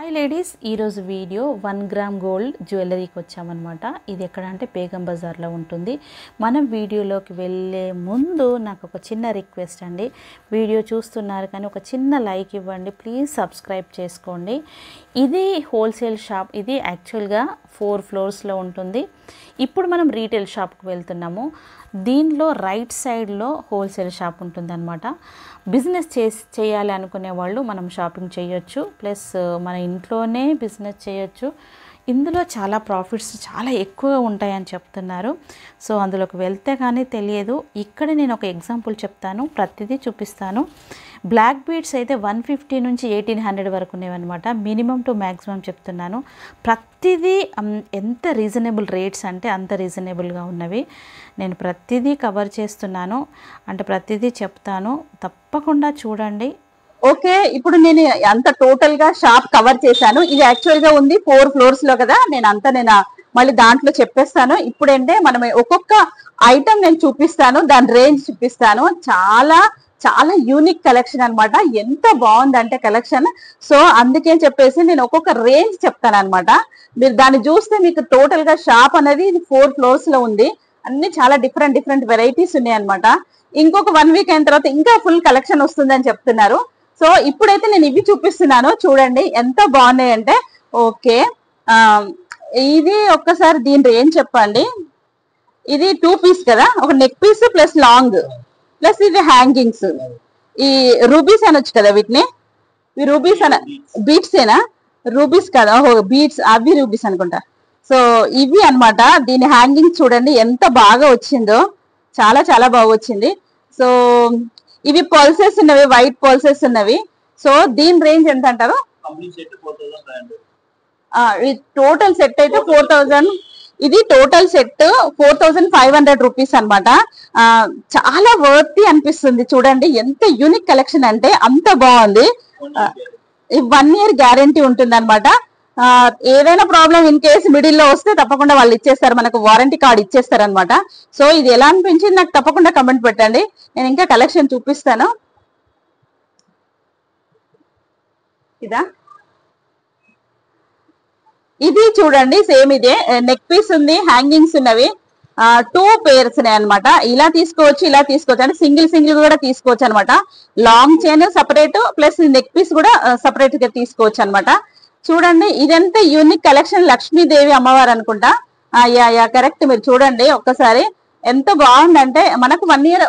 Hi ladies, ఈరోజు video 1 gram gold జ్యువెలరీకి వచ్చామన్నమాట. ఇది ఎక్కడ అంటే బేగం బజార్లో ఉంటుంది. మనం వీడియోలోకి వెళ్ళే ముందు నాకు ఒక చిన్న రిక్వెస్ట్ అండి. వీడియో చూస్తున్నారు కానీ ఒక చిన్న లైక్ ఇవ్వండి ప్లీజ్, సబ్స్క్రైబ్ చేసుకోండి. ఇది హోల్సేల్ షాప్. ఇది యాక్చువల్గా 4 ఫ్లోర్స్లో ఉంటుంది. ఇప్పుడు మనం రీటైల్ షాప్కి వెళ్తున్నాము. దీనిలో రైట్ సైడ్లో హోల్సేల్ షాప్ ఉంటుందన్నమాట. బిజినెస్ చేయాలి అనుకునే వాళ్ళు మనం షాపింగ్ చేయొచ్చు, ప్లస్ మన ఇంట్లోనే బిజినెస్ చేయొచ్చు. ఇందులో చాలా ప్రాఫిట్స్ చాలా ఎక్కువగా ఉంటాయని చెప్తున్నారు. సో అందులోకి వెళ్తే కానీ తెలియదు. ఇక్కడ నేను ఒక ఎగ్జాంపుల్ చెప్తాను, ప్రతిదీ చూపిస్తాను. బ్లాక్ బీడ్స్ అయితే 150 నుంచి 1800 వరకు ఉన్నాయన్నమాట. మినిమం టు మ్యాక్సిమం చెప్తున్నాను. ప్రతిదీ ఎంత రీజనబుల్ రేట్స్ అంటే అంత రీజనబుల్గా ఉన్నవి. నేను ప్రతిదీ కవర్ చేస్తున్నాను, అంటే ప్రతిదీ చెప్తాను, తప్పకుండా చూడండి. ఓకే, ఇప్పుడు నేను అంత టోటల్ గా షాప్ కవర్ చేశాను. ఇది యాక్చువల్ గా ఉంది 4 ఫ్లోర్స్ లో కదా. నేను మళ్ళీ దాంట్లో చెప్పేస్తాను. ఇప్పుడంటే మనం ఒక్కొక్క ఐటమ్ నేను చూపిస్తాను, దాని రేంజ్ చూపిస్తాను. చాలా చాలా యూనిక్ కలెక్షన్ అన్నమాట. ఎంత బాగుందంటే కలెక్షన్. సో అందుకే చెప్పేసి నేను ఒక్కొక్క రేంజ్ చెప్తాను అనమాట. మీరు దాన్ని చూస్తే మీకు టోటల్ గా షాప్ అనేది 4 ఫ్లోర్స్ లో ఉంది. అన్ని చాలా డిఫరెంట్ వెరైటీస్ ఉన్నాయి అనమాట. ఇంకొక 1 వీక్ అయిన తర్వాత ఇంకా ఫుల్ కలెక్షన్ వస్తుందని చెప్తున్నారు. సో ఇప్పుడైతే నేను ఇవి చూపిస్తున్నాను, చూడండి ఎంత బాగున్నాయి అంటే. ఓకే, ఇది ఒక్కసారి దీని రేంజ్ చెప్పండి. ఇది 2 పీస్ కదా, ఒక neck piece plus long plus ఇది హ్యాంగింగ్స్. ఈ రూబీస్ అనొచ్చు కదా వీటిని. ఈ రూబీస్ బీట్స్ ఏనా, రూబీస్ కదా, బీట్స్ అవి రూబీస్ అనుకుంటా. సో ఇవి అన్నమాట. దీని హ్యాంగింగ్స్ చూడండి ఎంత బాగా వచ్చిందో, చాలా చాలా బాగా వచ్చింది. సో ఇవి పల్సెస్ ఉన్నవి, వైట్ పల్సెస్ ఉన్నవి. సో దీని రేంజ్ ఎంత అంటారు? టోటల్ సెట్ అయితే 4000. ఇది టోటల్ సెట్ 4500 రూపీస్ అనమాట. చాలా వర్తీ అనిపిస్తుంది. చూడండి ఎంత యూనిక్ కలెక్షన్ అంటే అంత బాగుంది. 1 ఇయర్ గ్యారంటీ ఉంటుంది అనమాట. ఏదైనా ప్రాబ్లం ఇన్ కేసు మిడిల్ లో వస్తే తప్పకుండా వాళ్ళు ఇచ్చేస్తారు, మనకు వారంటీ కార్డ్ ఇచ్చేస్తారు అనమాట. సో ఇది ఎలా అనిపించింది నాకు తప్పకుండా కమెంట్ పెట్టండి. నేను ఇంకా కలెక్షన్ చూపిస్తాను. ఇదా, ఇది చూడండి సేమ్ ఇదే. నెక్ పీస్ ఉంది, హ్యాంగింగ్స్ ఉన్నవి. 2 పేర్స్ అనమాట. ఇలా తీసుకోవచ్చు, ఇలా తీసుకోవచ్చు, అంటే సింగిల్ కూడా తీసుకోవచ్చు అనమాట. Long chain separate plus neck piece కూడా సపరేట్ గా తీసుకోవచ్చు అనమాట. చూడండి ఇదంతా యూనిక్ కలెక్షన్. లక్ష్మీదేవి అమ్మవారు అనుకుంటా. Yeah correct. మీరు చూడండి ఒక్కసారి ఎంత బాగుందంటే. మనకు 1 ఇయర్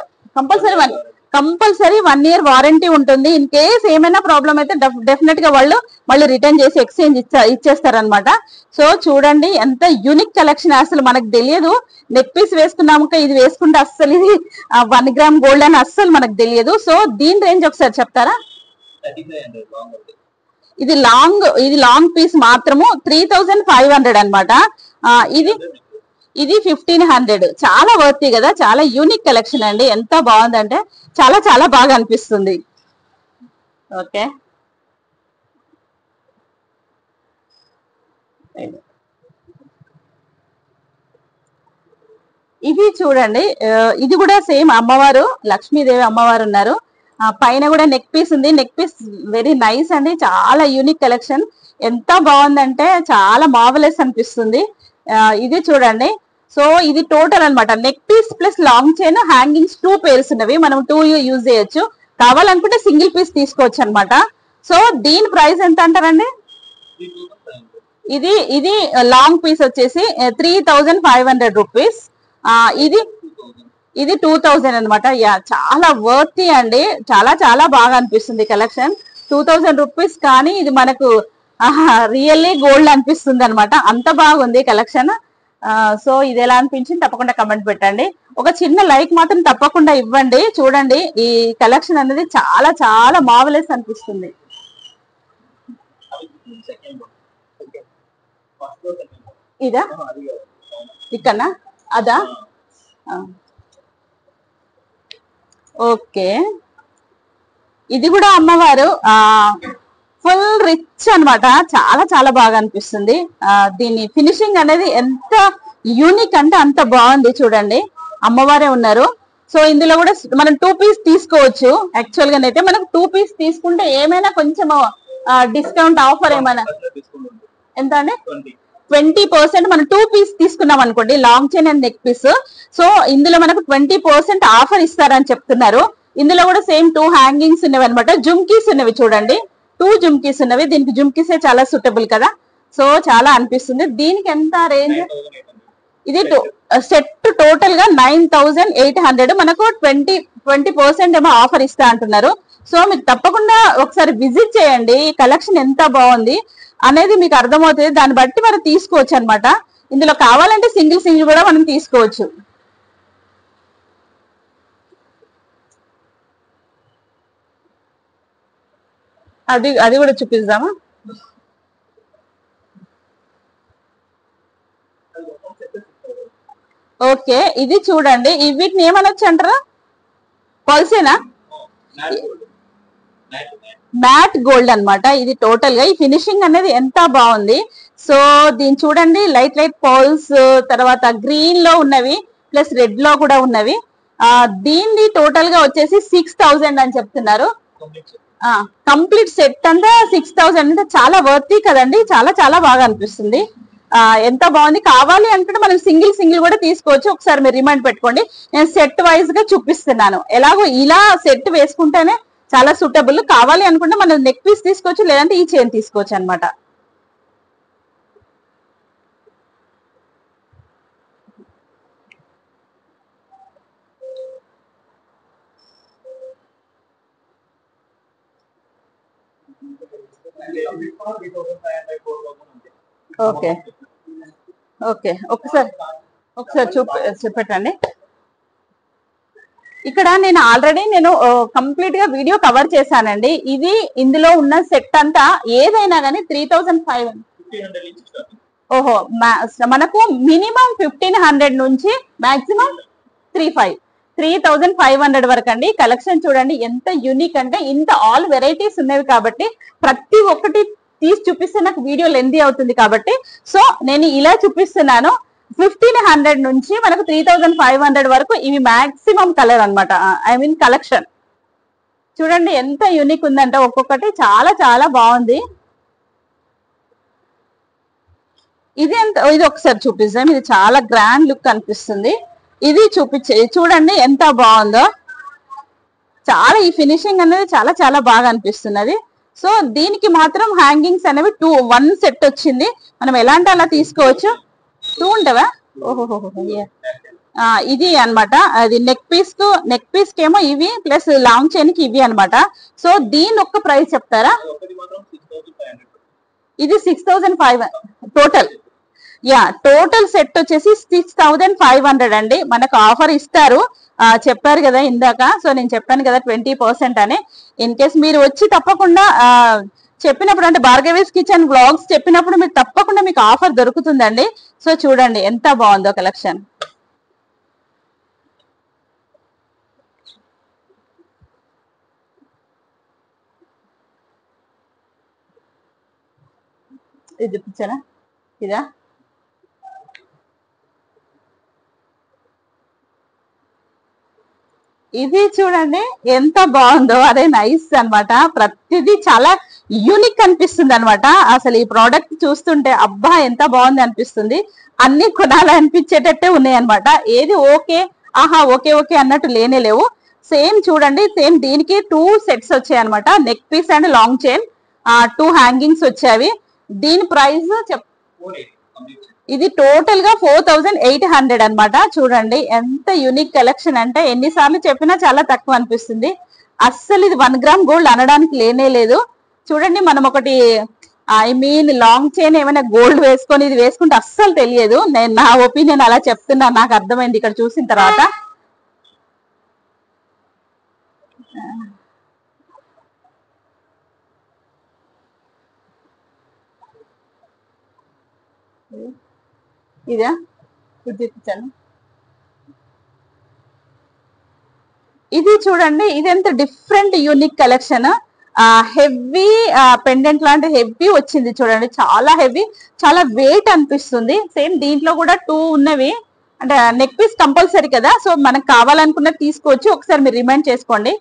కంపల్సరీ 1 ఇయర్ వారంటీ ఉంటుంది. ఇన్ కేస్ ఏమైనా ప్రాబ్లం అయితే డెఫినెట్ గా వాళ్ళు మళ్ళీ రిటర్న్ చేసి ఎక్స్చేంజ్ ఇచ్చేస్తారనమాట. సో చూడండి ఎంత యూనిక్ కలెక్షన్. అసలు మనకు తెలియదు నెక్ పీస్ వేసుకున్నాము ఇది వేసుకుంటే అస్సలు ఇది 1 గ్రామ్ గోల్డ్ అని అస్సలు మనకు తెలియదు. సో దీని రేంజ్ ఒకసారి చెప్తారా? ఇది లాంగ్ పీస్ మాత్రము 3500 అనమాట. ఇది 1500. చాలా వర్తీ కదా, చాలా యూనిక్ కలెక్షన్ అండి. ఎంత బాగుందంటే చాలా చాలా బాగా అనిపిస్తుంది. ఓకే, ఇవి చూడండి. ఇది కూడా సేమ్ అమ్మవారు, లక్ష్మీదేవి అమ్మవారు ఉన్నారు. పైన కూడా నెక్ పీస్ ఉంది. నెక్ పీస్ వెరీ నైస్ అండి, చాలా యూనిక్ కలెక్షన్. ఎంత బాగుందంటే చాలా మార్వెలస్ అనిపిస్తుంది. ఇది చూడండి. సో ఇది టోటల్ అన్నమాట. Neck piece plus long chain, hangings 2 pairs ఉన్నవి. మనం 2 యూజ్ చేయొచ్చు. కావాలనుకుంటే సింగిల్ పీస్ తీసుకోవచ్చు అనమాట. సో దీని ప్రైస్ ఎంత అంటారండి? ఇది లాంగ్ పీస్ వచ్చేసి 3500 రూపీస్. ఇది 2000 అనమాట. యా చాలా వర్తీ అండి, చాలా చాలా బాగా అనిపిస్తుంది కలెక్షన్. 2000 రూపీస్ కానీ ఇది మనకు రియల్లీ గోల్డ్ అనిపిస్తుంది అనమాట. అంత బాగుంది కలెక్షన్. సో ఇది ఎలా అనిపించింది తప్పకుండా కమెంట్ పెట్టండి. ఒక చిన్న లైక్ మాత్రం తప్పకుండా ఇవ్వండి. చూడండి ఈ కలెక్షన్ అనేది చాలా చాలా మార్వెలస్ అనిపిస్తుంది. ఇదా, ఇక్కడనా, అదా? ఓకే, ఇది కూడా అమ్మవారు ఫుల్ రిచ్ అనమాట. చాలా చాలా బాగా అనిపిస్తుంది. దీని ఫినిషింగ్ అనేది ఎంత యూనిక్ అంటే అంత బాగుంది. చూడండి అమ్మవారే ఉన్నారు. సో ఇందులో కూడా మనం 2 పీస్ తీసుకోవచ్చు. యాక్చువల్ గా అయితే మనకు 2 పీస్ తీసుకుంటే ఏమైనా కొంచెం డిస్కౌంట్ ఆఫర్ ఏమైనా ఎంత అండి? 20% మనం 2 పీస్ తీసుకున్నాం అనుకోండి, long chain and neck piece. So ఇందులో మనకు 20% ఆఫర్ ఇస్తారని చెప్తున్నారు. ఇందులో కూడా సేమ్ 2 హ్యాంగింగ్స్ ఉన్నవి అనమాట. జుమ్కీస్ ఉన్నవి చూడండి, 2 జుమ్కీస్ ఉన్నవి. దీనికి జుమ్కీసే చాలా సూటబుల్ కదా, సో చాలా అనిపిస్తుంది. దీనికి ఎంత రేంజ్? ఇది సెట్ టోటల్ గా 9800. మనకు 20% ఏమో ఆఫర్ ఇస్తా అంటున్నారు. సో మీరు తప్పకుండా ఒకసారి విజిట్ చేయండి. ఈ కలెక్షన్ ఎంత బాగుంది అనేది మీకు అర్థమవుతుంది. దాన్ని బట్టి మనం తీసుకోవచ్చు అనమాట. ఇందులో కావాలంటే సింగిల్ కూడా మనం తీసుకోవచ్చు. అది కూడా చూపిద్దామా? ఓకే, ఇది చూడండి. వీటిని ఏమనొచ్చు అంటారా? పల్సేనా? మ్యాట్ గోల్డ్ అన్నమాట. ఇది టోటల్ గా ఈ ఫినిషింగ్ అనేది ఎంత బాగుంది. సో దీన్ని చూడండి, లైట్ పర్ల్స్, తర్వాత గ్రీన్ లో ఉన్నవి ప్లస్ రెడ్ లో కూడా ఉన్నవి. దీన్ని టోటల్ గా వచ్చేసి 6000 అని చెప్తున్నారు. కంప్లీట్ సెట్ అంతా 6000 అంటే చాలా వర్తీ కదండి, చాలా చాలా బాగా అనిపిస్తుంది. ఎంత బాగుంది. కావాలి అంటే మనం సింగిల్ కూడా తీసుకోవచ్చు. ఒకసారి మీరు రిమైండ్ పెట్టుకోండి, నేను సెట్ వైజ్ గా చూపిస్తున్నాను. ఎలాగో ఇలా సెట్ వేసుకుంటేనే చాలా సూటబుల్. కావాలి అనుకుంటే మనం నెక్ పీస్ తీసుకోవచ్చు, లేదంటే ఈ చైన్ తీసుకోవచ్చు అనమాట. ఓకే ఓకే, ఒకసారి చూపెట్టండి. ఇక్కడ నేను ఆల్రెడీ కంప్లీట్ గా వీడియో కవర్ చేశానండి. ఇది ఇందులో ఉన్న సెట్ అంతా ఏదైనా కానీ 3500. ఓహో, మనకు మినిమం 1500 నుంచి మాక్సిమం 3500 వరకు అండి. కలెక్షన్ చూడండి ఎంత యూనిక్ అంటే, ఇంత ఆల్ వెరైటీస్ ఉన్నవి కాబట్టి ప్రతి ఒక్కటి తీసి చూపిస్తే నాకు వీడియో లెందీ అవుతుంది కాబట్టి సో నేను ఇలా చూపిస్తున్నాను. 1500 నుంచి మనకు 3500 వరకు ఇవి మాక్సిమం కలర్ అనమాట. ఐ మీన్ కలెక్షన్ చూడండి ఎంత యూనిక్ ఉందంటే, ఒక్కొక్కటి చాలా చాలా బాగుంది. ఇది ఒకసారి చూపిస్తాం. ఇది చాలా గ్రాండ్ లుక్ అనిపిస్తుంది. ఇది చూడండి ఎంత బాగుందో. చాలా ఈ ఫినిషింగ్ అనేది చాలా చాలా బాగా అనిపిస్తున్నది. సో దీనికి మాత్రం హ్యాంగింగ్స్ అనేవి 1 సెట్ వచ్చింది. మనం ఎలాంటి అలా తీసుకోవచ్చు. 2 ఉంటావా? ఓహో, ఇది అన్నమాట. అది నెక్ పీస్ కేమో ఇవి ప్లస్ లాంగ్ చైన్ కి ఇవి అన్నమాట. సో దీని ఒక్క ప్రైస్ చెప్తారా? ఇది 6500 టోటల్. టోటల్ సెట్ వచ్చేసి 6500 అండి. మనకు ఆఫర్ ఇస్తారు, చెప్పారు కదా ఇందాక. సో నేను చెప్పాను కదా 20% అని. ఇన్ కేస్ మీరు వచ్చి తప్పకుండా చెప్పినప్పుడు, అంటే భార్గవీస్ కిచెన్ వ్లాగ్స్ చెప్పినప్పుడు మీరు తప్పకుండా మీకు ఆఫర్ దొరుకుతుందండి. సో చూడండి ఎంత బాగుందో కలెక్షన్. ఇది చూపించారా? ఇదా? ఇది చూడండి ఎంత బాగుందో. అదే నైస్ అన్నమాట. ప్రతిదీ చాలా యూనిక్ అనిపిస్తుంది అనమాట. అసలు ఈ ప్రోడక్ట్ చూస్తుంటే అబ్బా ఎంత బాగుంది అనిపిస్తుంది. అన్ని కొనాలి అనిపించేటట్టే ఉన్నాయి అనమాట. ఏది ఓకే ఓకే అన్నట్టు లేనే లేవు. సేమ్ చూడండి, సేమ్ దీనికి 2 సెట్స్ వచ్చాయి అనమాట. Neck piece and long chain, 2 hangings వచ్చాయి. దీని ప్రైస్ ఇది టోటల్ గా 4800 అన్నమాట. చూడండి ఎంత యూనిక్ కలెక్షన్ అంటే, ఎన్నిసార్లు చెప్పినా చాలా తక్కువ అనిపిస్తుంది. అస్సలు ఇది 1 గ్రామ్ గోల్డ్ అనడానికి లేనే లేదు. చూడండి, మనం ఒకటి ఐ మీన్ లాంగ్ చైన్ ఏమైనా గోల్డ్ వేసుకొని ఇది వేసుకుంటే అస్సలు తెలియదు. నేను నా ఒపీనియన్ అలా చెప్తున్నా, నాకు అర్థమైంది ఇక్కడ చూసిన తర్వాత. ఇదా చూపించాను. ఇది చూడండి, ఇది ఎంత different unique collection. Heavy pendant లాంటి హెవీ వచ్చింది చూడండి. చాలా హెవీ, చాలా వెయిట్ అనిపిస్తుంది. సేమ్ దీంట్లో కూడా 2 ఉన్నవి. అంటే నెక్ పీస్ కంపల్సరీ కదా, సో మనకు కావాలనుకున్నది తీసుకోవచ్చు. ఒకసారి మీరు రిమైండ్ చేసుకోండి.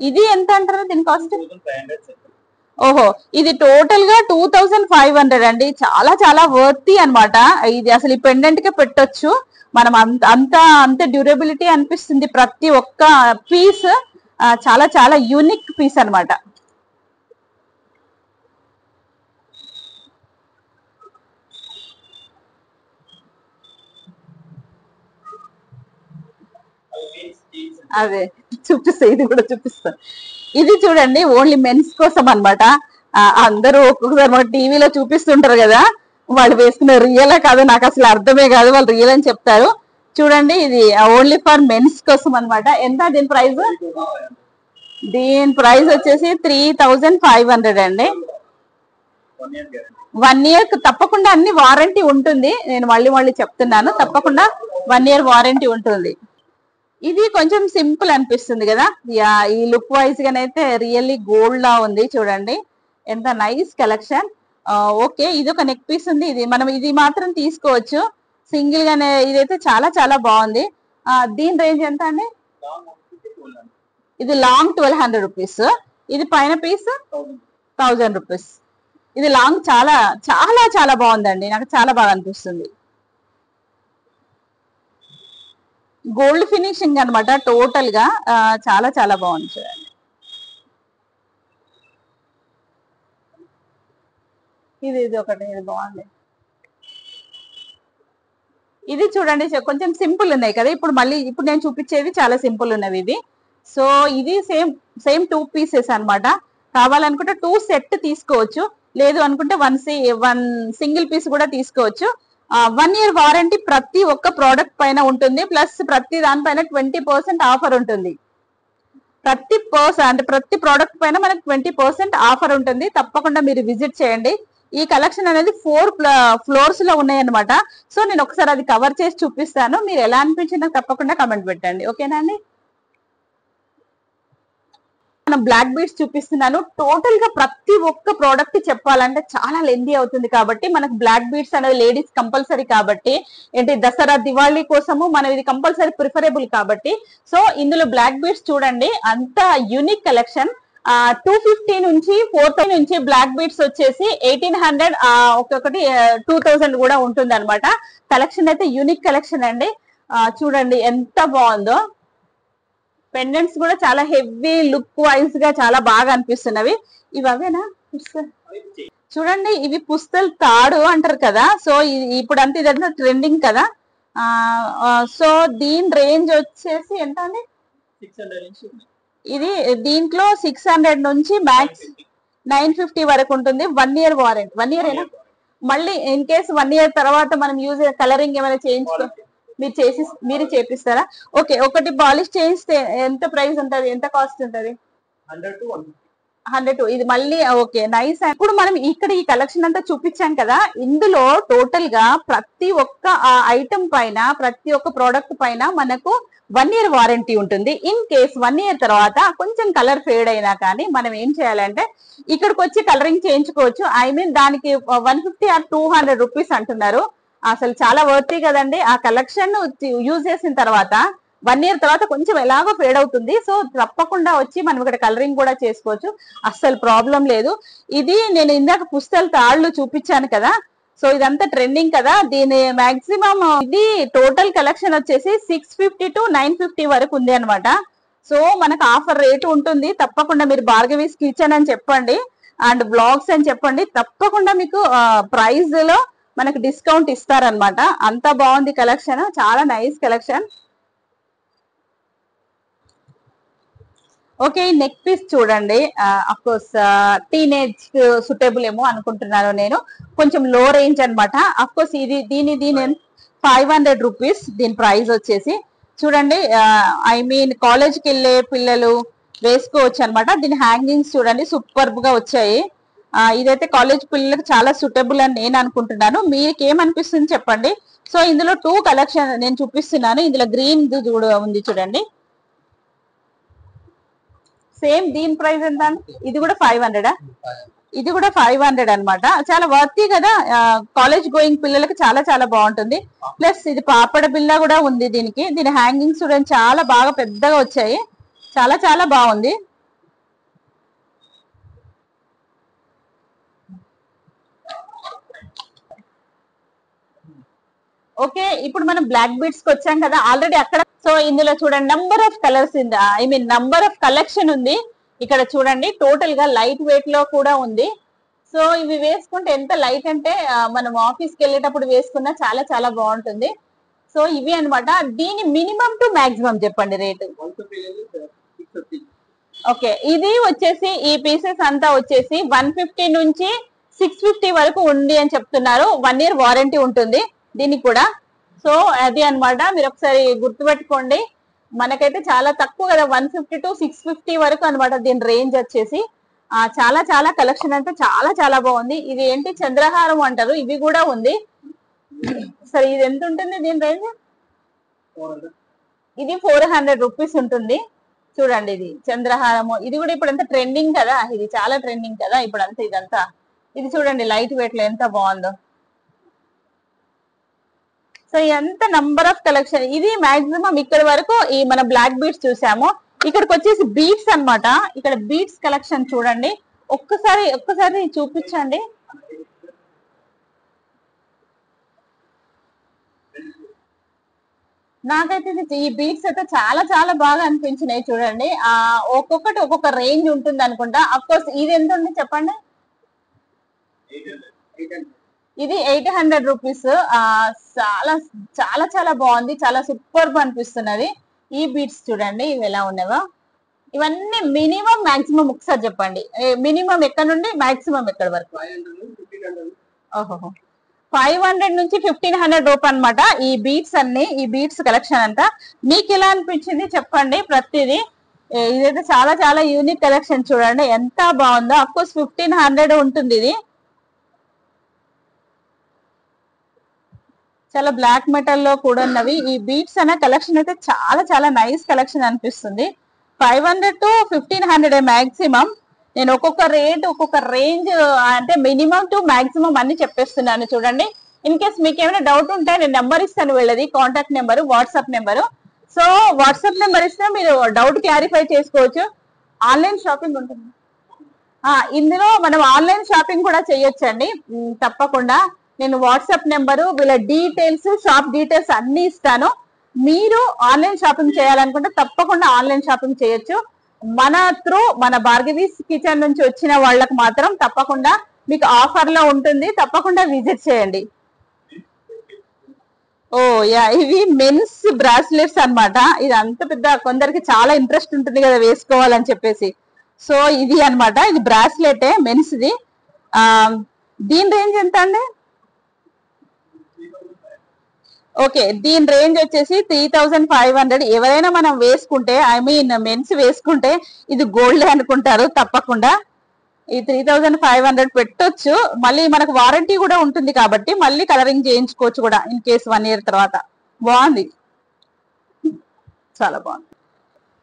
ఇది ఎంత అంటారు దీని కాస్ట్? ఓహో, ఇది టోటల్ గా 2500 అండి. చాలా చాలా వర్తీ అన్నమాట. ఇది అసలు ఈ పెండెంట్ కే పెట్టొచ్చు మనం. అంత డ్యూరబిలిటీ అనిపిస్తుంది ప్రతి ఒక్క పీస్. చాలా చాలా యూనిక్ పీస్ అన్నమాట. అదే చూపిస్తా, ఇది కూడా చూపిస్తా. ఇది చూడండి ఓన్లీ మెన్స్ కోసం అన్నమాట. అందరూ ఒక్కొక్కసారి మన టీవీలో చూపిస్తుంటారు కదా, వాళ్ళు వేసుకున్న రియలా కాదు నాకు అసలు అర్థమే కాదు, వాళ్ళు రియల్ అని చెప్తారు. చూడండి ఇది ఓన్లీ ఫర్ మెన్స్ కోసం అన్నమాట. ఎంత దీని ప్రైస్? దీని ప్రైస్ వచ్చేసి 3500 అండి. 1 ఇయర్ తప్పకుండా అన్ని వారంటీ ఉంటుంది. నేను మళ్ళీ చెప్తున్నాను, తప్పకుండా 1 ఇయర్ వారంటీ ఉంటుంది. ఇది కొంచెం సింపుల్ అనిపిస్తుంది కదా, ఈ లుక్ వైజ్ గానైతే రియల్లీ గోల్డ్ లా ఉంది. చూడండి ఎంత నైస్ కలెక్షన్. ఓకే, ఇది ఒక నెక్ పీస్ ఉంది. మనం ఇది మాత్రం తీసుకోవచ్చు సింగిల్ గానే. ఇదైతే చాలా చాలా బాగుంది. దీని రేంజ్ ఎంత అండి? ఇది లాంగ్ 1200 రూపీస్. ఇది పైన పీస్ 1000 రూపీస్. ఇది లాంగ్ చాలా చాలా చాలా బాగుందండి, నాకు చాలా బాగా అనిపిస్తుంది. గోల్డ్ ఫినిషింగ్ అన్నమాట టోటల్ గా. చాలా చాలా బాగుంది. చూడండి ఇది ఒకటి, ఇది బాగుంది. ఇది చూడండి కొంచెం సింపుల్ ఉన్నాయి కదా. ఇప్పుడు నేను చూపించేవి చాలా సింపుల్ ఉన్నవి ఇవి. సో ఇది సేమ్ 2 పీసెస్ అన్నమాట. కావాలనుకుంటే 2 సెట్ తీసుకోవచ్చు, లేదు అనుకుంటే 1 సింగిల్ పీస్ కూడా తీసుకోవచ్చు. 1 ఇయర్ వారంటీ ప్రతి ఒక్క ప్రోడక్ట్ పైన ఉంటుంది. ప్లస్ ప్రతి దానిపైన 20% ఆఫర్ ఉంటుంది. ప్రతి ప్రోడక్ట్ పైన మనకు 20% ఆఫర్ ఉంటుంది. తప్పకుండా మీరు విజిట్ చేయండి. ఈ కలెక్షన్ అనేది 4 ఫ్లోర్స్ లో ఉన్నాయి అనమాట. సో నేను ఒకసారి అది కవర్ చేసి చూపిస్తాను. మీరు ఎలా అనిపించిందో తప్పకుండా కమెంట్ పెట్టండి. ఓకేనా అండి? మనం బ్లాక్ బీడ్స్ చూపిస్తున్నాను. టోటల్ గా ప్రతి ఒక్క ప్రోడక్ట్ చెప్పాలంటే చాలా లెందీ అవుతుంది కాబట్టి మనకు బ్లాక్ బీడ్స్ అనేది లేడీస్ కంపల్సరీ కాబట్టి, ఏంటి దసరా దివాళీ కోసము మనం ఇది కంపల్సరీ ప్రిఫరబుల్ కాబట్టి. సో ఇందులో బ్లాక్ బీడ్స్ చూడండి, అంత యూనిక్ కలెక్షన్. 250 నుంచి 4000 నుంచి బ్లాక్ బీడ్స్ వచ్చేసి 1800, ఒక్కొక్కటి 2000 కూడా ఉంటుంది అనమాట. కలెక్షన్ అయితే యూనిక్ కలెక్షన్ అండి. చూడండి ఎంత బాగుందో. పెండెంట్స్ కూడా చాలా హెవీ లుక్ వైజ్ గా చాలా బాగా అనిపిస్తున్నవి. ఇవి అవేనా? చూడండి ఇవి పుస్తల్ తాడు అంటారు కదా. సో ఇప్పుడు అంతా ఇదంతా ట్రెండింగ్ కదా. సో దీని రేంజ్ వచ్చేసి ఎంత అండి? 600. ఇది దీంట్లో 600 నుంచి మ్యాక్స్ 950 వరకు ఉంటుంది. 1 ఇయర్ వారంటీ. 1 ఇయర్ అయినా మళ్ళీ ఇన్ కేస్ 1 ఇయర్ తర్వాత మనం యూజ్ కలరింగ్ ఏమైనా చేయించుకో మీరు చేపిస్తారా? ఓకే, ఒకటి పాలిష్ చేయిస్తే ఎంత ప్రైస్ ఉంటది, ఎంత కాస్ట్ ఉంటది? 100 to ఇది మళ్ళీ ఓకే నైస్. ఇప్పుడు మనం ఇక్కడ ఈ కలెక్షన్ అంతా చూపించాం కదా. ఇందులో టోటల్ గా ప్రతి ఒక్క ఐటమ్ పైన, ప్రతి ఒక్క ప్రోడక్ట్ పైన మనకు 1 ఇయర్ వారంటీ ఉంటుంది. ఇన్ కేస్ 1 ఇయర్ తర్వాత కొంచెం కలర్ ఫేడ్ అయినా కానీ మనం ఏం చేయాలంటే ఇక్కడికి వచ్చి కలరింగ్ చేయించుకోవచ్చు. ఐ మీన్ దానికి 150 or 200 రూపీస్ అంటున్నారు. అసలు చాలా వర్తీ కదండి. ఆ కలెక్షన్ యూజ్ చేసిన తర్వాత 1 ఇయర్ తర్వాత కొంచెం ఎలాగో ఫేడ్ అవుతుంది. సో తప్పకుండా వచ్చి మనం ఇక్కడ కలరింగ్ కూడా చేసుకోవచ్చు, అస్సలు ప్రాబ్లం లేదు. ఇది నేను ఇందాక పుస్తల తాళ్ళు చూపించాను కదా. సో ఇదంతా ట్రెండింగ్ కదా. దీని మాక్సిమం ఇది టోటల్ కలెక్షన్ వచ్చేసి 650 to 950 వరకు ఉంది అనమాట. సో మనకు ఆఫర్ రేటు ఉంటుంది. తప్పకుండా మీరు భార్గవీస్ కిచెన్ అని చెప్పండి అండ్ బ్లాగ్స్ అని చెప్పండి. తప్పకుండా మీకు ప్రైస్ లో మనకు డిస్కౌంట్ ఇస్తారనమాట. అంత బాగుంది కలెక్షన్, చాలా nice collection. Okay, neck piece చూడండి. అఫ్ కోర్స్ టీనేజ్ సూటబుల్ ఏమో అనుకుంటున్నాను నేను. కొంచెం లో రేంజ్ అనమాట. అఫ్ కోర్స్ దీని 500 రూపీస్ దీని ప్రైస్ వచ్చేసి. చూడండి ఐ మీన్ కాలేజ్కి వెళ్ళే పిల్లలు వేసుకోవచ్చు అనమాట. దీని హ్యాంగింగ్స్ చూడండి సూపర్బ్ గా వచ్చాయి. ఇదైతే కాలేజ్ పిల్లలకు చాలా సూటబుల్ అని నేను అనుకుంటున్నాను. మీకు ఏమనిపిస్తుంది చెప్పండి. సో ఇందులో 2 కలెక్షన్ నేను చూపిస్తున్నాను. ఇందులో గ్రీన్ ఉంది చూడండి. సేమ్ దీని ప్రైస్ ఎంత? ఇది కూడా 500. ఇది కూడా 500 అనమాట. చాలా వర్తీ కదా. కాలేజ్ గోయింగ్ పిల్లలకి చాలా చాలా బాగుంటుంది. ప్లస్ ఇది పాపడ బిల్ల కూడా ఉంది దీనికి. దీని హ్యాంగింగ్స్ చూడండి చాలా బాగా పెద్దగా వచ్చాయి, చాలా చాలా బాగుంది. ఓకే, ఇప్పుడు మనం బ్లాక్ బీడ్స్ కి వచ్చాం కదా ఆల్రెడీ అక్కడ. సో ఇందులో చూడండి number of colours number of collection ఉంది ఇక్కడ చూడండి. టోటల్ గా లైట్ వెయిట్ లో కూడా ఉంది. సో ఇవి వేసుకుంటే ఎంత లైట్ అంటే మనం ఆఫీస్ కి వెళ్ళేటప్పుడు వేసుకున్నా చాలా చాలా బాగుంటుంది. సో ఇవి అన్నమాట. దీని మినిమం టు మాక్సిమం చెప్పండి రేటు. ఓకే, ఇది వచ్చేసి ఈ పీసెస్ అంతా వచ్చేసి 150 నుంచి 650 వరకు ఉంది అని చెప్తున్నారు. 1 year వారంటీ ఉంటుంది దీనికి కూడా. సో అది అన్నమాట, మీరు ఒకసారి గుర్తుపెట్టుకోండి. మనకైతే చాలా తక్కువ కదా, 150 to 650 వరకు అన్నమాట దీని రేంజ్ వచ్చేసి. చాలా చాలా కలెక్షన్ అంటే చాలా చాలా బాగుంది. ఇది ఏంటి చంద్రహారం అంటారు, ఇవి కూడా ఉంది. సరే ఇది ఎంత ఉంటుంది దీని రేంజ్? ఇది 400 రూపీస్ ఉంటుంది. చూడండి ఇది చంద్రహారము, ఇది కూడా ఇప్పుడు ఎంత ట్రెండింగ్ కదా, ఇది చాలా ట్రెండింగ్ కదా ఇప్పుడు అంతా ఇదంతా. ఇది చూడండి లైట్ వెయిట్ లో ఎంత బాగుందో. సో ఎంత నంబర్ ఆఫ్ కలెక్షన్. ఇది మాక్సిమం ఇక్కడ వరకు ఈ మన బ్లాక్ బీడ్స్ చూసాము. ఇక్కడికి వచ్చేసి బీడ్స్ అన్నమాట. ఇక్కడ బీడ్స్ కలెక్షన్ చూడండి. ఒక్కసారి చూపించండి. నాకైతే ఈ బీడ్స్ అయితే చాలా చాలా బాగా అనిపించినాయి చూడండి. ఒక్కొక్కటి ఒక్కొక్క రేంజ్ ఉంటుంది అనుకుంటా. అఫ్ కోర్స్ ఇది ఎంత ఉంది చెప్పండి? ఇది 800 రూపీస్. చాలా చాలా చాలా బాగుంది, చాలా సూపర్ అనిపిస్తున్నది. ఈ బీడ్స్ చూడండి ఇవి ఎలా ఉన్నావో. ఇవన్నీ మినిమం మాక్సిమం ఒకసారి చెప్పండి. మినిమం ఎక్కడ నుండి మాక్సిమం ఎక్కడ వరకు? ఓహో, 500 నుంచి 1500 రూపాయలు అనమాట ఈ బీడ్స్ అన్ని. ఈ బీడ్స్ కలెక్షన్ అంతా మీకు ఎలా అనిపించింది చెప్పండి ప్రతిదీ. ఇదైతే చాలా చాలా యూనిక్ కలెక్షన్ చూడండి ఎంత బాగుందో. అఫ్ కోర్స్ 1500 ఉంటుంది ఇది. చాలా బ్లాక్ మెటల్ లో కూడా ఉన్నవి ఈ బీడ్స్ అనే కలెక్షన్ అయితే చాలా చాలా నైస్ కలెక్షన్ అనిపిస్తుంది. 500 to 1500 మాక్సిమం. నేను ఒక్కొక్క రేట్ ఒక్కొక్క రేంజ్ అంటే మినిమం టు మాక్సిమం అన్ని చెప్పేస్తున్నాను చూడండి. ఇన్ కేస్ మీకు ఏమైనా డౌట్ ఉంటే నేను నెంబర్ ఇస్తాను, వెళ్ళది contact number, WhatsApp number. So WhatsApp number ఇస్తే మీరు డౌట్ క్లారిఫై చేసుకోవచ్చు. ఆన్లైన్ షాపింగ్ ఉంటుంది ఇందులో. మనం ఆన్లైన్ షాపింగ్ కూడా చేయొచ్చండి తప్పకుండా. నేను వాట్సాప్ నెంబరు, వీళ్ళ డీటెయిల్స్, షాప్ డీటెయిల్స్ అన్ని ఇస్తాను. మీరు ఆన్లైన్ షాపింగ్ చేయాలనుకుంటే తప్పకుండా ఆన్లైన్ షాపింగ్ చేయొచ్చు. మన త్రూ మన భార్గవీస్ కిచెన్ నుంచి వచ్చిన వాళ్ళకి మాత్రం తప్పకుండా మీకు ఆఫర్ లో ఉంటుంది, తప్పకుండా విజిట్ చేయండి. ఓ యా, ఇవి మెన్స్ బ్రాస్లెట్స్ అన్నమాట. ఇది అంత పెద్ద, కొందరికి చాలా ఇంట్రెస్ట్ ఉంటుంది కదా వేసుకోవాలని చెప్పేసి. సో ఇది అన్నమాట, ఇది బ్రాస్లెట్ మెన్స్ ది. దీని రేంజ్ ఎంత అండి? ఓకే, దీని రేంజ్ వచ్చేసి 3500. ఎవరైనా మనం వేసుకుంటే మెన్స్ వేసుకుంటే ఇది గోల్డ్ అనుకుంటారు తప్పకుండా. ఈ 3500 పెట్టొచ్చు. మళ్ళీ మనకు వారంటీ కూడా ఉంటుంది కాబట్టి మళ్ళీ కలరింగ్ చేయించుకోవచ్చు కూడా ఇన్ కేస్ 1 year తర్వాత. బాగుంది, చాలా బాగుంది.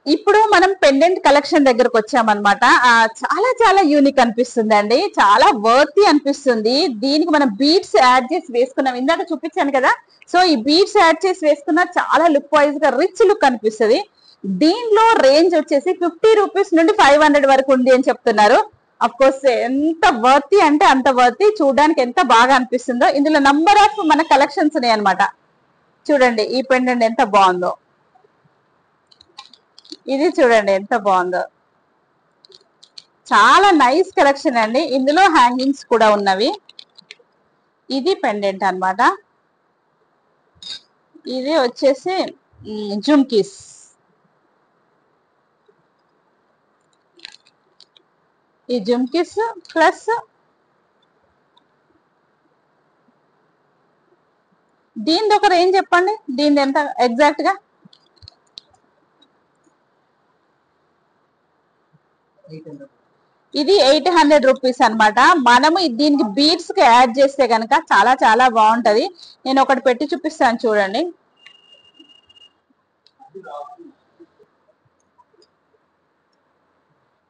ఇప్పుడు మనం పెండెంట్ కలెక్షన్ దగ్గరకు వచ్చామన్నమాట. చాలా చాలా యూనిక్ అనిపిస్తుంది అండి, చాలా వర్తీ అనిపిస్తుంది. దీనికి మనం బీడ్స్ యాడ్ చేసి వేసుకున్నాం, ఇందాక చూపించాను కదా. సో ఈ బీడ్స్ యాడ్ చేసి వేసుకున్నా చాలా లుక్ వైజ్ గా రిచ్ లుక్ అనిపిస్తుంది. దీనిలో రేంజ్ వచ్చేసి 50 రూపీస్ నుండి 500 వరకు ఉంది అని చెప్తున్నారు. అఫ్ కోర్స్ ఎంత వర్తీ అంటే అంత వర్తీ. చూడడానికి ఎంత బాగా అనిపిస్తుందో. ఇందులో నంబర్ ఆఫ్ మన కలెక్షన్స్ ఉన్నాయి అనమాట. చూడండి ఈ పెండెంట్ ఎంత బాగుందో. ఇది చూడండి ఎంత బాగుందో, చాలా నైస్ కలెక్షన్ అండి. ఇందులో హ్యాంగింగ్స్ కూడా ఉన్నవి. ఇది పెండెంట్ అన్నమాట. ఇది వచ్చేసి జుమ్కీస్. ఈ జుమ్కీస్ ప్లస్ దీనిది ఒక రేంజ్ చెప్పండి, దీనిది ఎంత ఎగ్జాక్ట్ గా? ఇది 800 రూపీస్ అనమాట. మనము దీనికి బీడ్స్ కి యాడ్ చేస్తే కనుక చాలా చాలా బాగుంటది. నేను ఒకటి పెట్టి చూపిస్తాను చూడండి.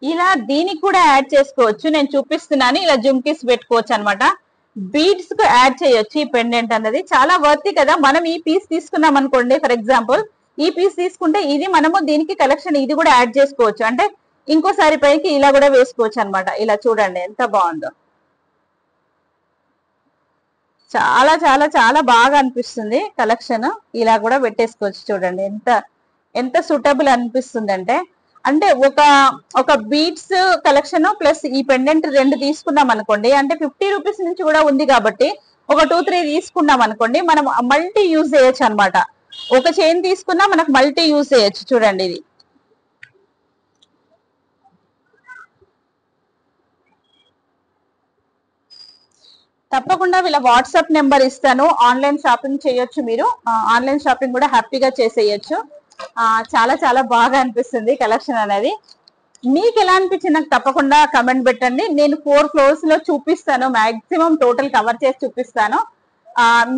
ఇలా దీనికి కూడా యాడ్ చేసుకోవచ్చు, నేను చూపిస్తున్నాను. ఇలా జుమ్కీస్ పెట్టుకోవచ్చు అనమాట. బీడ్స్ కు యాడ్ చేయొచ్చు ఈ పెండెంట్ అన్నది. చాలా వర్తీ కదా. మనం ఈ పీస్ తీసుకున్నాం అనుకోండి, ఫర్ ఎగ్జాంపుల్ ఈ పీస్ తీసుకుంటే ఇది మనము దీనికి కలెక్షన్ ఇది కూడా యాడ్ చేసుకోవచ్చు. అంటే ఇంకోసారి పైకి ఇలా కూడా వేసుకోవచ్చు అనమాట. ఇలా చూడండి ఎంత బాగుందో. చాలా చాలా చాలా బాగా అనిపిస్తుంది కలెక్షన్. ఇలా కూడా పెట్టేసుకోవచ్చు. చూడండి ఎంత ఎంత సూటబుల్ అనిపిస్తుంది అంటే అంటే ఒక ఒక బీట్స్ కలెక్షన్ ప్లస్ ఈ పెండెంట్ రెండు తీసుకున్నాం అనుకోండి, అంటే 50 రూపీస్ నుంచి కూడా ఉంది కాబట్టి ఒక 2-3 తీసుకున్నాం అనుకోండి, మనం మల్టీ యూజ్ చేయొచ్చు అనమాట. ఒక చైన్ తీసుకున్నా మనకు మల్టీ యూజ్ చేయొచ్చు. చూడండి ఇది తప్పకుండా వీళ్ళ వాట్సాప్ నెంబర్ ఇస్తాను. ఆన్లైన్ షాపింగ్ చేయొచ్చు. మీరు ఆన్లైన్ షాపింగ్ కూడా హ్యాపీగా చేసేయచ్చు. చాలా చాలా బాగా అనిపిస్తుంది కలెక్షన్ అనేది. మీకు ఎలా అనిపించింది నాకు తప్పకుండా కమెంట్ పెట్టండి. నేను 4 ఫ్లోర్స్ లో చూపిస్తాను, మాక్సిమం టోటల్ కవర్ చేసి చూపిస్తాను.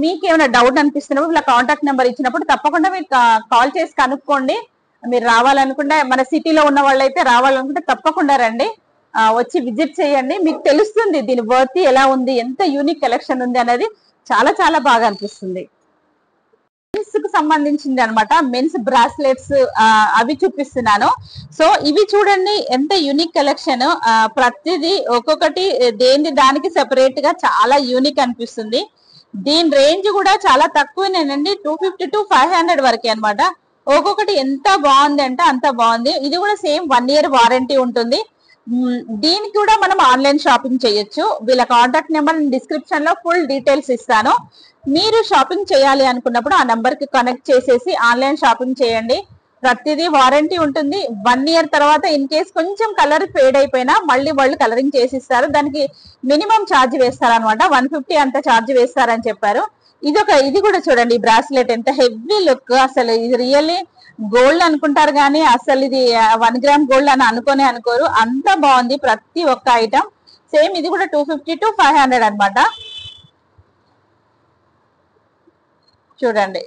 మీకు ఏమైనా డౌట్ అనిపిస్తున్నప్పుడు ఇలా కాంటాక్ట్ నెంబర్ ఇచ్చినప్పుడు తప్పకుండా మీరు కాల్ చేసి కనుక్కోండి. మీరు రావాలనుకుంటే, మన సిటీలో ఉన్న వాళ్ళైతే రావాలనుకుంటే తప్పకుండా రండి, వచ్చి విజిట్ చేయండి. మీకు తెలుస్తుంది దీని వర్త్ ఎలా ఉంది, ఎంత యూనిక్ కలెక్షన్ ఉంది అనేది. చాలా చాలా బాగా అనిపిస్తుంది. మెన్స్ కు సంబంధించింది అనమాట. మెన్స్ బ్రాస్లెట్స్ అవి చూపిస్తున్నాను. సో ఇవి చూడండి ఎంత యూనిక్ కలెక్షన్. ప్రతిదీ ఒక్కొక్కటి దేని దానికి సెపరేట్ గా చాలా యూనిక్ అనిపిస్తుంది. దీని రేంజ్ కూడా చాలా తక్కువనేనండి, 250 to 500 వరకే అనమాట. ఒక్కొక్కటి ఎంత బాగుంది అంటే అంత బాగుంది. ఇది కూడా సేమ్ 1 year వారంటీ ఉంటుంది. దీనికి కూడా మనం ఆన్లైన్ షాపింగ్ చేయొచ్చు. వీళ్ళ కాంటాక్ట్ నెంబర్ డిస్క్రిప్షన్ లో ఫుల్ డీటెయిల్స్ ఇస్తాను. మీరు షాపింగ్ చేయాలి అనుకున్నప్పుడు ఆ నెంబర్ కి కనెక్ట్ చేసేసి ఆన్లైన్ షాపింగ్ చేయండి. ప్రతిదీ వారంటీ ఉంటుంది. 1 year తర్వాత ఇన్ కేస్ కొంచెం కలర్ ఫేడ్ అయిపోయినా మళ్ళీ వాళ్ళు కలరింగ్ చేసిస్తారు. దానికి మినిమం ఛార్జ్ వేస్తారనమాట. 150 అంత ఛార్జ్ వేస్తారని చెప్పారు. ఇది కూడా చూడండి బ్రాస్లెట్ ఎంత హెవీ లుక్. అసలు ఇది రియల్లీ గోల్డ్ అనుకుంటారు కానీ అసలు ఇది 1 గ్రామ్ గోల్డ్ అని అనుకోరు. అంత బాగుంది ప్రతి ఒక్క ఐటమ్. సేమ్ ఇది కూడా 250 to 500 అనమాట. చూడండి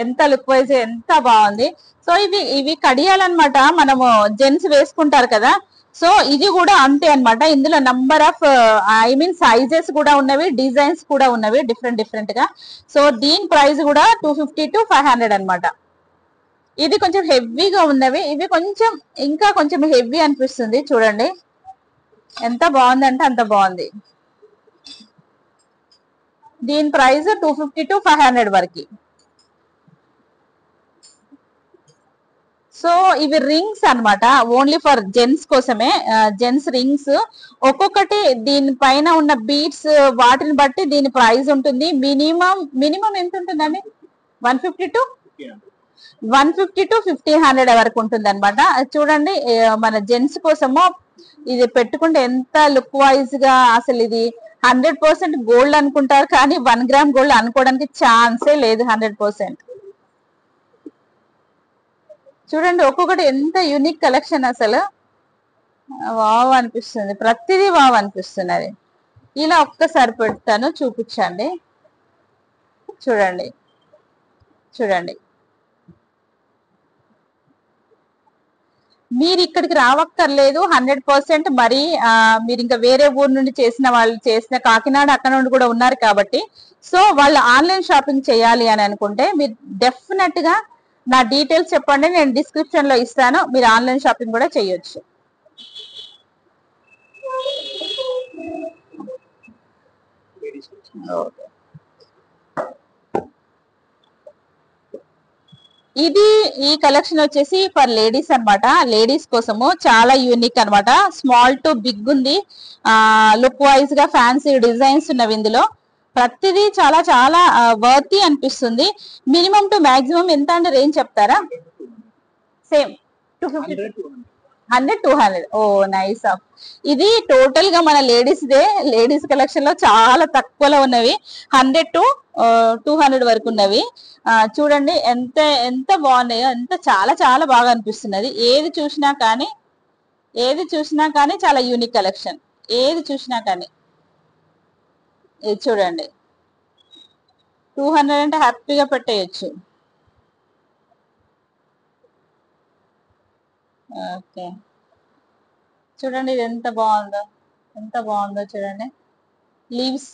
ఎంత లుక్ వైజ్ ఎంత బాగుంది. సో ఇవి కడియాలన్నమాట, మనము జెంట్స్ వేసుకుంటారు కదా. సో ఇది కూడా అంతే అన్నమాట. ఇందులో నంబర్ ఆఫ్ సైజెస్ కూడా ఉన్నవి, డిజైన్స్ కూడా ఉన్నవి డిఫరెంట్ గా. సో దీని ప్రైస్ కూడా 250 to 500 అనమాట. ఇది కొంచెం హెవీగా ఉన్నవి, ఇవి కొంచెం ఇంకా కొంచెం హెవీ అనిపిస్తుంది. చూడండి ఎంత బాగుందంటే అంత బాగుంది. దీని ప్రైస్ 250 to 500 వరకు. సో ఇవి రింగ్స్ అన్నమాట, ఓన్లీ ఫర్ జెంట్స్ కోసమే. జెంట్స్ రింగ్స్ ఒక్కొక్కటి దీనిపైన ఉన్న బీట్స్ వాటిని బట్టి దీని ప్రైస్ ఉంటుంది. మినిమం ఎంత ఉంటుందండి? 150 to 1500 వరకు ఉంటుంది అనమాట. చూడండి మన జెంట్స్ కోసము ఇది పెట్టుకుంటే ఎంత లుక్ వైజ్ గా. అసలు ఇది 100% గోల్డ్ అనుకుంటారు కానీ 1 గ్రామ్ గోల్డ్ అనుకోవడానికి ఛాన్సే లేదు. 100%. చూడండి ఒక్కొక్కటి ఎంత యూనిక్ కలెక్షన్. అసలు వావ్ అనిపిస్తుంది, ప్రతిదీ వావ్ అనిపిస్తున్నది. ఇలా ఒక్కసారి పెడతాను, చూపించండి. చూడండి మీరు ఇక్కడికి రావక్కర్లేదు. 100% మరి మీరు ఇంకా వేరే ఊరు నుండి చేసిన కాకినాడ అక్కడ నుండి కూడా ఉన్నారు కాబట్టి, సో వాళ్ళు ఆన్లైన్ షాపింగ్ చేయాలి అని అనుకుంటే మీరు డెఫినెట్ గా నా డీటెయిల్స్ చెప్పండి, నేను డిస్క్రిప్షన్ లో ఇస్తాను. మీరు ఆన్లైన్ షాపింగ్ కూడా చేయొచ్చు. ఈ కలెక్షన్ వచ్చేసి ఫర్ లేడీస్ అన్నమాట. లేడీస్ కోసము చాలా యూనిక్ అన్నమాట. స్మాల్ టు బిగ్ ఉంది. లుక్ వైజ్ గా ఫ్యాన్సీ డిజైన్స్ ఉన్నవి ఇందులో. ప్రతిదీ చాలా చాలా వర్తీ అనిపిస్తుంది. మినిమం టు మాక్సిమం ఎంత అంటే రేంజ్ చెప్తారా? సేమ్ 250, 100, 200. ఓ నైస్. ఇది టోటల్ గా మన లేడీస్ కలెక్షన్ లో చాలా తక్కువలో ఉన్నవి. 100 to 200 వరకు ఉన్నవి. చూడండి ఎంత ఎంత బాగున్నాయో, ఎంత చాలా చాలా బాగా అనిపిస్తున్నది. ఏది చూసినా కానీ చాలా యూనిక్ కలెక్షన్. ఏది చూసినా కానీ ఇది చూడండి 200 అంటే హ్యాపీగా పెట్టేయచ్చు. ఓకే చూడండి ఇది ఎంత బాగుందో చూడండి. లీవ్స్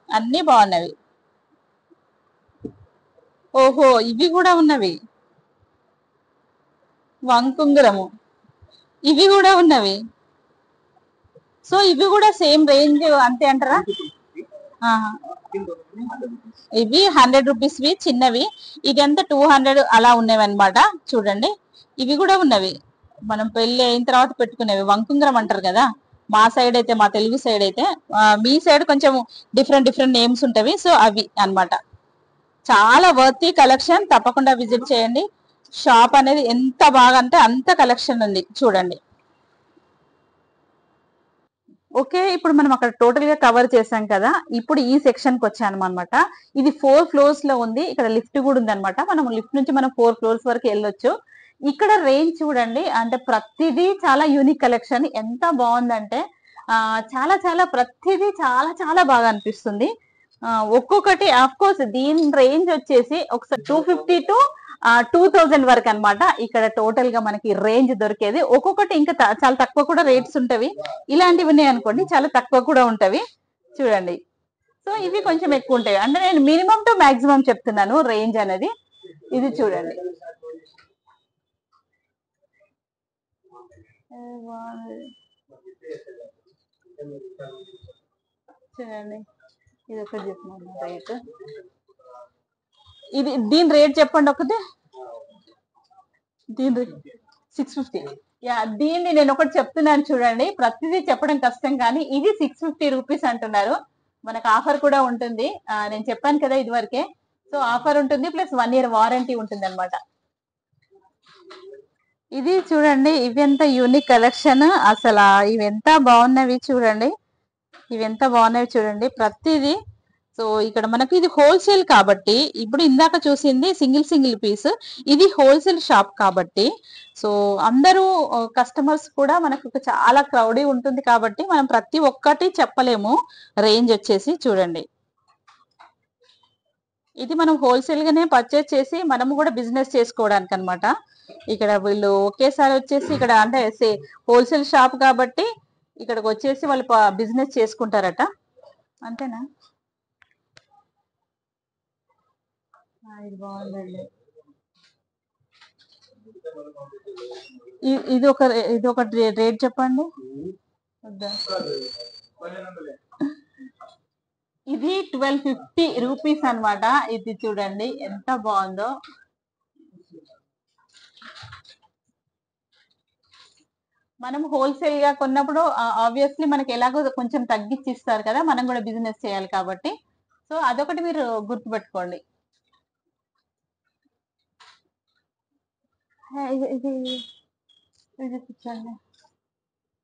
అన్ని బాగున్నవి. ఓహో ఇవి కూడా ఉన్నవి. వంకుంగురము ఇవి కూడా ఉన్నవి. సో ఇవి కూడా సేమ్ రేంజ్ అంతే అంటారా? ఆహా. ఇవి 100 రూపీస్వి చిన్నవి, ఇది అంతా 200 అలా ఉన్నవి అనమాట. చూడండి ఇవి కూడా ఉన్నవి, మనం పెళ్లి అయిన తర్వాత పెట్టుకునేవి, వంకుంగరం అంటారు కదా మా సైడ్ అయితే, మా తెలుగు సైడ్ అయితే. మీ సైడ్ కొంచెం డిఫరెంట్ డిఫరెంట్ నేమ్స్ ఉంటవి. సో అవి అన్నమాట. చాలా వర్తీ కలెక్షన్, తప్పకుండా విజిట్ చేయండి. షాప్ అనేది ఎంత బాగా అంటే అంత కలెక్షన్ ఉంది చూడండి. ఓకే, ఇప్పుడు మనం అక్కడ టోటల్ గా కవర్ చేసాం కదా, ఇప్పుడు ఈ సెక్షన్ కి వచ్చాను అనమాట. ఇది 4 ఫ్లోర్స్ లో ఉంది, ఇక్కడ లిఫ్ట్ కూడా ఉంది అనమాట. మనం లిఫ్ట్ నుంచి మనం 4 ఫ్లోర్స్ వరకు వెళ్ళొచ్చు. ఇక్కడ రేంజ్ చూడండి, అంటే ప్రతిదీ చాలా యూనిక్ కలెక్షన్, ఎంత బాగుందంటే చాలా చాలా ప్రతిదీ చాలా చాలా బాగా అనిపిస్తుంది. ఒక్కొక్కటి ఆఫ్ కోర్స్ దీని రేంజ్ వచ్చేసి ఒకసారి 250 టు 2000 వరకు అన్నమాట. ఇక్కడ టోటల్ గా మనకి రేంజ్ దొరికేది. ఒక్కొక్కటి ఇంకా చాలా తక్కువ కూడా రేట్స్ ఉంటవి, ఇలాంటివి ఉన్నాయి అనుకోండి చాలా తక్కువ కూడా ఉంటవి. చూడండి, సో ఇవి కొంచెం ఎక్కువ ఉంటాయి, అంటే నేను మినిమం టు మాక్సిమం చెప్తున్నాను రేంజ్ అనేది. ఇది చూడండి, చూడండి ఇది ఒకటి చెప్తున్నాను రేట్. ఇది దీని రేట్ చెప్పండి ఒకటి. దీని 650. యా, దీన్ని నేను ఒకటి చెప్తున్నాను చూడండి, ప్రతిదీ చెప్పడం కష్టం కానీ ఇది 650 రూపీస్ అంటున్నారు. మనకు ఆఫర్ కూడా ఉంటుంది, నేను చెప్పాను కదా ఇది వరకే. సో ఆఫర్ ఉంటుంది, ప్లస్ 1 year వారంటీ ఉంటుంది అనమాట. ఇది చూడండి, ఇవి ఎంత యూనిక్ కలెక్షన్ అసలు, ఇవి ఎంత బాగున్నవి చూడండి, ఇవి ఎంత బాగున్నవి చూడండి ప్రతిదీ. సో ఇక్కడ మనకి ఇది హోల్సేల్ కాబట్టి, ఇప్పుడు ఇందాక చూసింది సింగిల్ సింగిల్ పీస్, ఇది హోల్సేల్ షాప్ కాబట్టి, సో అందరూ కస్టమర్స్ కూడా మనకు చాలా క్రౌడీ ఉంటుంది కాబట్టి మనం ప్రతి ఒక్కటి చెప్పలేము. రేంజ్ వచ్చేసి చూడండి, ఇది మనం హోల్సేల్ గానే పర్చేస్ చేసి మనము కూడా బిజినెస్ చేసుకోవడానికి అన్నమాట. ఇక్కడ వీళ్ళు ఒకేసారి వచ్చేసి ఇక్కడ అంటే హోల్సేల్ షాప్ కాబట్టి ఇక్కడికి వచ్చేసి వాళ్ళు బిజినెస్ చేసుకుంటారట. అంతేనా? ఇది బాగుందండి. ఇది ఒక రేట్ చెప్పండి. ఇది 1250 రూపీస్ అన్నమాట. ఇది చూడండి ఎంత బాగుందో. మనం హోల్సేల్ గా కొన్నప్పుడు ఆబ్వియస్లీ మనకి ఎలాగో కొంచెం తగ్గించి ఇస్తారు కదా, మనం కూడా బిజినెస్ చేయాలి కాబట్టి. సో అదొకటి మీరు గుర్తుపెట్టుకోండి. ఇది ఇది ఇది చూపించండి,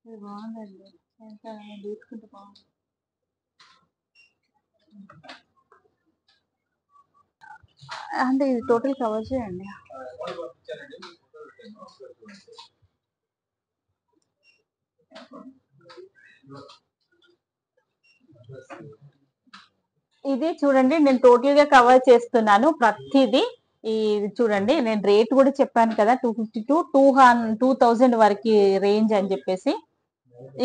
ఇది బాగుందండి, ఎంత తీసుకుంటే బాగుంది. అంటే ఇది టోటల్ కవర్ చేయండి. ఇది చూడండి, నేను టోటల్ గా కవర్ చేస్తున్నాను ప్రతిదీ. ఇది చూడండి, నేను రేట్ కూడా చెప్పాను కదా, 250 టు 2000 వరకు రేంజ్ అని చెప్పేసి.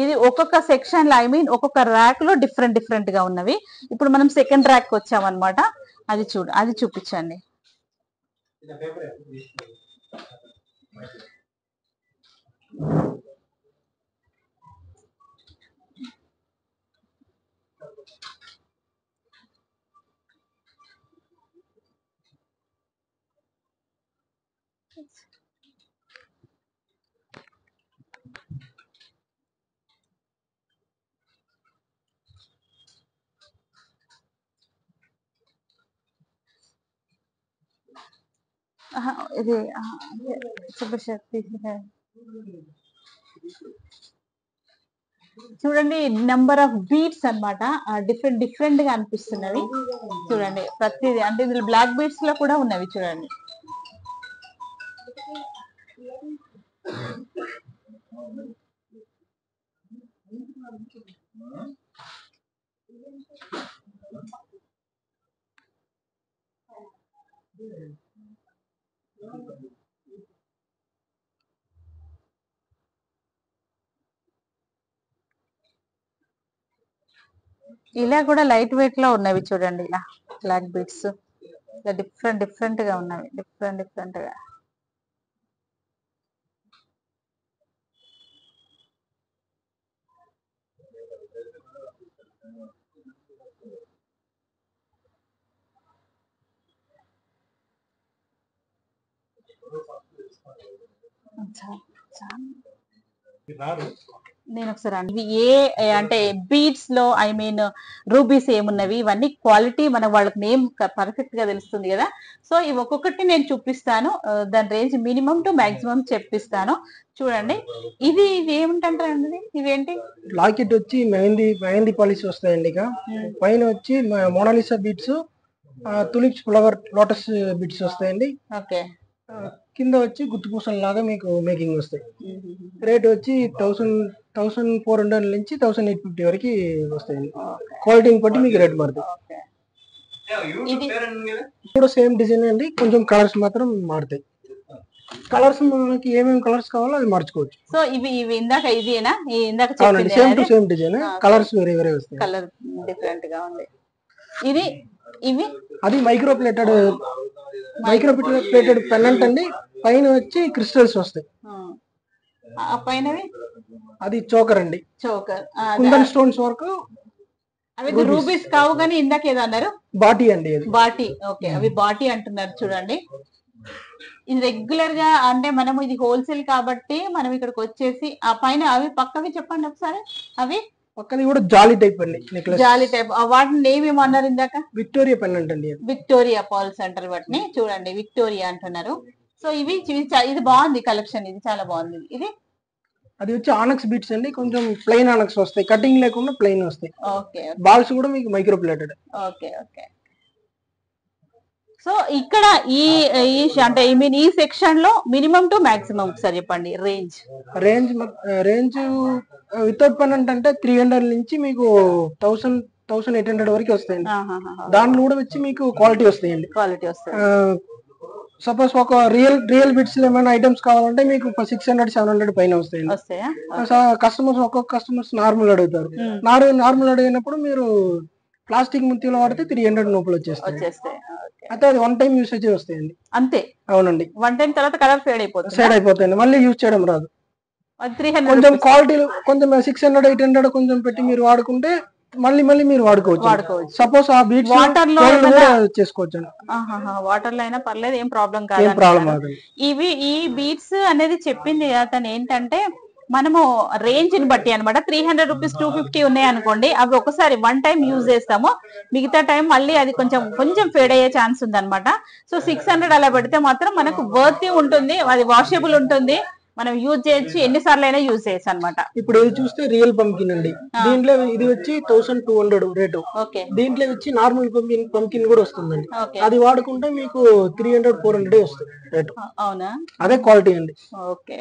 ఇది ఒక్కొక్క సెక్షన్ లో, ఐ మీన్ ఒక్కొక్క ర్యాక్ లో డిఫరెంట్ డిఫరెంట్ గా ఉన్నవి. ఇప్పుడు మనం సెకండ్ ర్యాక్ వచ్చామన్నమాట. అది చూపించండి. ఇది శుభశక్తి చూడండి, నెంబర్ ఆఫ్ బీట్స్ అన్నమాట, డిఫరెంట్ డిఫరెంట్ గా అనిపిస్తున్నవి. చూడండి ప్రతిదీ, అంటే ఇందులో బ్లాక్ బీట్స్ లో కూడా ఉన్నవి చూడండి. ఇలా కూడా లైట్ వెయిట్ లో ఉన్నవి చూడండి, ఇలా బ్లాక్ బీట్స్ ఇలా డిఫరెంట్ డిఫరెంట్ గా ఉన్నవి, డిఫరెంట్ డిఫరెంట్ గా. నేను ఒకసారి ఇవి ఏ అంటే బీడ్స్ లో ఐ మీన్ రూబీస్ ఏమున్నవి ఇవన్నీ క్వాలిటీ మన వాళ్ళకి నేమ్ పర్ఫెక్ట్ గా తెలుస్తుంది కదా. సో ఇవి ఒక్కొక్కటి నేను చూపిస్తాను, దాని రేంజ్ మినిమం టు మాక్సిమం చెప్పిస్తాను. చూడండి ఇది ఏమిటంటారండి, ఇవేంటి? లాకెట్ వచ్చి మెహందీ పాలిష్ వస్తాయండి. ఇక పైన వచ్చి Mona Lisa beads, tulips flower lotus beads వస్తాయండి. ఓకే. కింద వచ్చి గుత్తుపూసల లాగా మీకు మేకింగ్ వస్తాయి. రేట్ వచ్చి 1400 నుంచి 1850 వరకు వస్తాయండి. క్వాలిటీని బట్టి మీకు రేట్ మారుతాయి. ఇది కూడా సేమ్ డిజైన్ అండి, కొంచెం కలర్స్ మాత్రం మారుతాయి. కలర్స్ మనకి ఏమేమి కలర్స్ కావాలో అది మార్చుకోవచ్చు. సో ఇవి ఇందాక ఇదేనా? ఇందాక same to same design, colours వేరే వేరే వస్తాయి. కలర్ డిఫరెంట్ గా ఉంది. ఇది ఇవి అది మైక్రో ప్లేటెడ్ పెన్నెంట్ అండి. పైన వచ్చి క్రిస్టల్స్ వస్తాయి. పైనవి అది చోకర్ అండి, చోకర్ కుందన్ స్టోన్స్ వరకు. అవి రూబీస్ కావు కానీ ఇందాక ఏదో అన్నారు, బాటీ అండి. బాటీ. ఓకే, అవి బాటీ అంటున్నారు. చూడండి ఇది రెగ్యులర్ గా అంటే మనం ఇది హోల్సేల్ కాబట్టి మనం ఇక్కడికి వచ్చేసి ఆ పైన అవి పక్కవి చెప్పండి ఒకసారి. అవి పక్కన కూడా జాలీ టైప్ అండి, నెక్లెస్. జాలీ టైప్. వాటిని నేమ్ ఏమన్నారు ఇందాక? విక్టోరియా పెన్నెంట్ అండి. విక్టోరియా పాల్స్ అంటారు వాటిని. చూడండి విక్టోరియా అంటున్నారు. సో ఇవి ఇది బాగుంది కలెక్షన్, ఇది చాలా బాగుంది. ఇది అది వచ్చి ఆనక్స్ బీట్స్ అండి, కొంచెం ప్లెయిన్ ఆనక్స్ వస్తాయి, కటింగ్ లేకుండా ప్లెయిన్ వస్తాయి. ఓకే. బాల్స్ కూడా మీకు micro plated. Okay okay. So ఇక్కడ ఈ అంటే ఐ మీన్ ఈ సెక్షన్ లో మినిమం టు మాక్సిమం ఒకసారి చెప్పండి రేంజ్ వితౌట్ పెన్నెంట్ అంటే 300 నుంచి మీకు 1800 వరకు వస్తాయండి. దాంట్లో కూడా వచ్చి మీకు క్వాలిటీ వస్తాయండి. సపోజ్ ఒక రియల్ బిట్స్ లో ఏమైనా ఐటమ్స్ కావాలంటే మీకు 600-700 పైన వస్తాయండి. కస్టమర్స్ ఒక్కొక్క కస్టమర్స్ నార్మల్ అడుగుతారు. నార్మల్ అడిగినప్పుడు మీరు ప్లాస్టిక్ ముత్యాలు వాడితే 300 లోపల వచ్చేస్తాయి. అయితే అది వన్ టైం యూసేజ్ వస్తాయండి. అంతే. అవునండి. వన్ టైం తర్వాత కలర్ ఫేడ్ అయిపోతుంది, మళ్ళీ యూజ్ చేయడం రాదు. కొంచెం క్వాలిటీ కొంచెం 600-800 కొంచెం పెట్టి మీరు వాడుకుంటే మళ్ళీ మీరు వాడుకోవచ్చు. సపోజ్ ఆ బీట్స్ వాటర్ లో చేసుకోవచ్చు. వాటర్ లో అయినా పర్లేదు, ఏం ప్రాబ్లం కాదు. ఇవి ఈ బీట్స్ అనేది చెప్పింది అతను ఏంటంటే మనము రేంజ్ ని బట్టి అనమాట. 300 రూపీస్ 250 ఉన్నాయి అనుకోండి, అవి ఒకసారి వన్ టైం యూజ్ చేస్తాము, మిగతా టైం మళ్ళీ అది కొంచెం ఫేడ్ అయ్యే ఛాన్స్ ఉంది అనమాట. సో 600 అలా పెడితే మాత్రం మనకు వర్తీ ఉంటుంది, అది వాషబుల్ ఉంటుంది, మనం యూజ్ చేయొచ్చు, ఎన్నిసార్లు అయినా యూజ్ చేయొచ్చు అనమాట. ఇప్పుడు ఇది చూస్తే రియల్ పంకిన్ అండి, దీంట్లో ఇది వచ్చి 1200 రేటు. దీంట్లో వచ్చి నార్మల్ పంకిన్ కూడా వస్తుందండి. అది వాడుకుంటే మీకు 300-400 వస్తుంది రేటు. అవునా? అదే క్వాలిటీ అండి. ఓకే.